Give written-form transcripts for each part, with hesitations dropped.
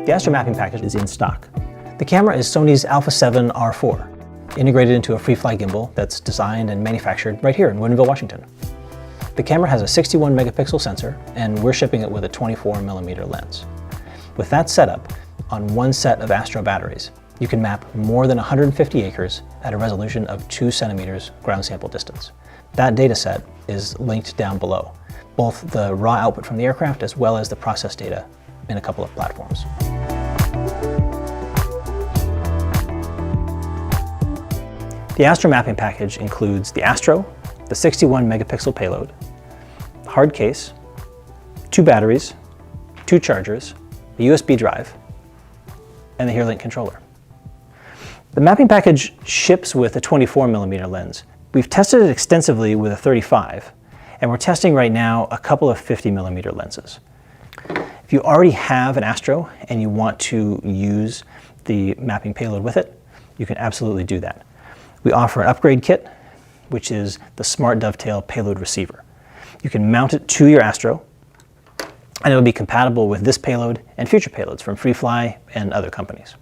The Astro mapping package is in stock. The camera is Sony's Alpha 7 R4, integrated into a FreeFly gimbal that's designed and manufactured right here in Woodinville, Washington. The camera has a 61 megapixel sensor, and we're shipping it with a 24mm lens. With that setup, on one set of Astro batteries, you can map more than 150 acres at a resolution of 2 centimeters ground sample distance. That data set is linked down below, both the raw output from the aircraft as well as the process data in a couple of platforms. The Astro mapping package includes the Astro, the 61 megapixel payload, hard case, 2 batteries, 2 chargers, a USB drive, and the HereLink controller. The mapping package ships with a 24mm lens. We've tested it extensively with a 35, and we're testing right now a couple of 50mm lenses. If you already have an Astro and you want to use the mapping payload with it, you can absolutely do that. We offer an upgrade kit, which is the Smart Dovetail Payload Receiver. You can mount it to your Astro, and it'll be compatible with this payload and future payloads from FreeFly and other companies.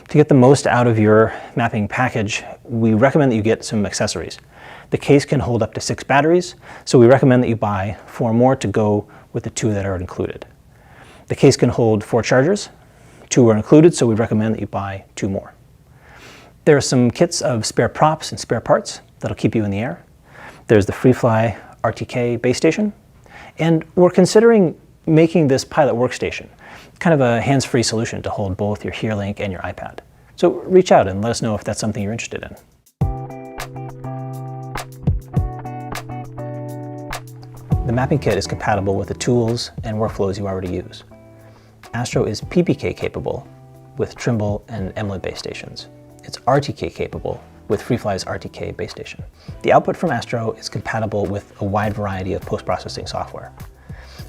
To get the most out of your mapping package, we recommend that you get some accessories. The case can hold up to 6 batteries, so we recommend that you buy 4 more to go with the 2 that are included. The case can hold 4 chargers. 2 are included, so we recommend that you buy 2 more. There are some kits of spare props and spare parts that'll keep you in the air. There's the FreeFly RTK base station, and we're considering making this pilot workstation kind of a hands-free solution to hold both your HereLink and your iPad. So reach out and let us know if that's something you're interested in. The mapping kit is compatible with the tools and workflows you already use. Astro is PPK capable with Trimble and Emlid base stations. It's RTK capable with FreeFly's RTK base station. The output from Astro is compatible with a wide variety of post-processing software.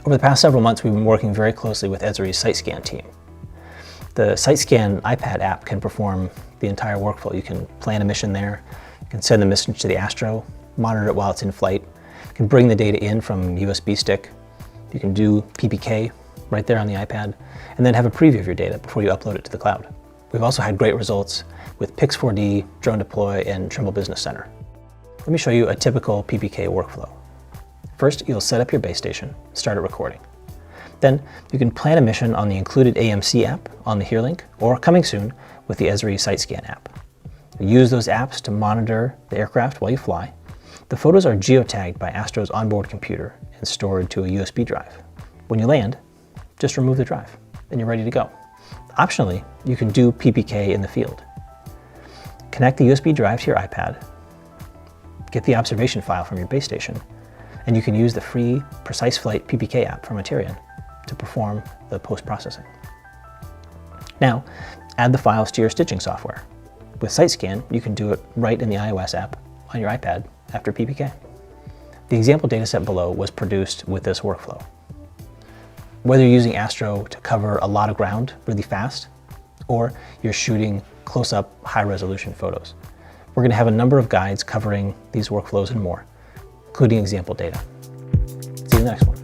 Over the past several months, we've been working very closely with Esri's SiteScan team. The SiteScan iPad app can perform the entire workflow. You can plan a mission there, you can send the mission to the Astro, monitor it while it's in flight, you can bring the data in from USB stick, you can do PPK right there on the iPad, and then have a preview of your data before you upload it to the cloud. We've also had great results with Pix4D, Drone Deploy, and Trimble Business Center. Let me show you a typical PPK workflow. First, you'll set up your base station, start it recording. Then you can plan a mission on the included AMC app on the HereLink, or coming soon with the Esri SiteScan app. You use those apps to monitor the aircraft while you fly. The photos are geotagged by Astro's onboard computer and stored to a USB drive. When you land, just remove the drive, and you're ready to go. Optionally, you can do PPK in the field. Connect the USB drive to your iPad, get the observation file from your base station, and you can use the free Precise Flight PPK app from Aterian to perform the post-processing. Now, add the files to your stitching software. With SiteScan, you can do it right in the iOS app on your iPad after PPK. The example dataset below was produced with this workflow. Whether you're using Astro to cover a lot of ground really fast, or you're shooting close-up, high-resolution photos, we're going to have a number of guides covering these workflows and more, including example data. See you in the next one.